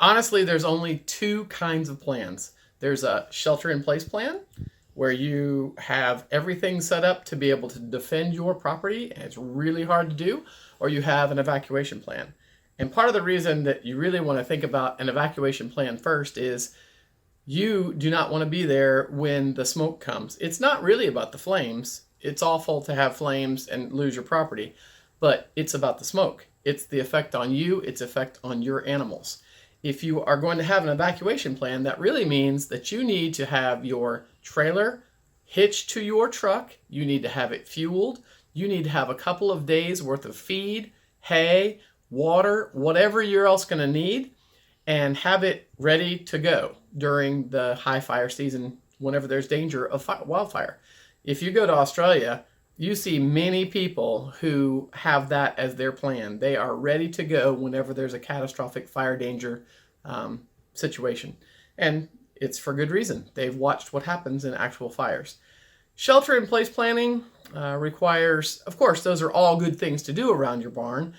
Honestly, there's only two kinds of plans. There's a shelter-in-place plan, where you have everything set up to be able to defend your property, and it's really hard to do, or you have an evacuation plan. And part of the reason that you really want to think about an evacuation plan first is you do not want to be there when the smoke comes. It's not really about the flames. It's awful to have flames and lose your property, but it's about the smoke. It's the effect on you, its effect on your animals. If you are going to have an evacuation plan, that really means that you need to have your trailer hitched to your truck, you need to have it fueled, you need to have a couple of days worth of feed, hay, water, whatever you're else going to need, and have it ready to go during the high fire season whenever there's danger of wildfire. If you go to Australia, you see many people who have that as their plan. They are ready to go whenever there's a catastrophic fire danger situation. And it's for good reason. They've watched what happens in actual fires. Shelter-in-place planning requires, of course, those are all good things to do around your barn.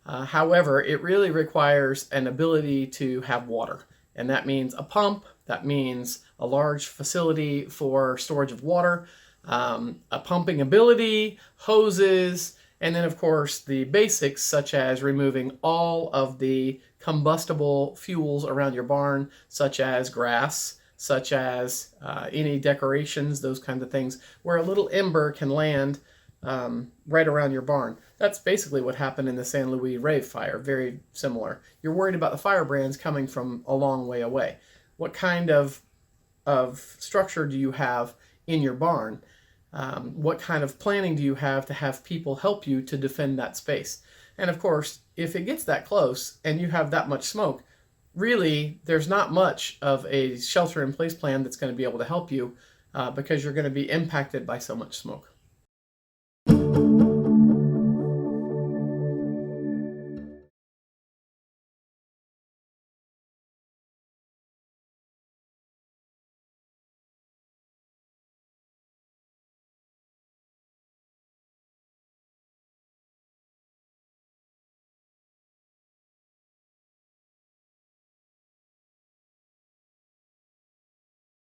However, it really requires an ability to have water. And that means a pump, that means a large facility for storage of water, a pumping ability, hoses, and then of course the basics such as removing all of the combustible fuels around your barn, such as grass, such as any decorations, those kinds of things, where a little ember can land right around your barn. That's basically what happened in the San Luis Rave fire, very similar. You're worried about the firebrands coming from a long way away. What kind of structure do you have in your barn? What kind of planning do you have to have people help you to defend that space? And of course, if it gets that close and you have that much smoke, really there's not much of a shelter-in-place plan that's going to be able to help you because you're going to be impacted by so much smoke.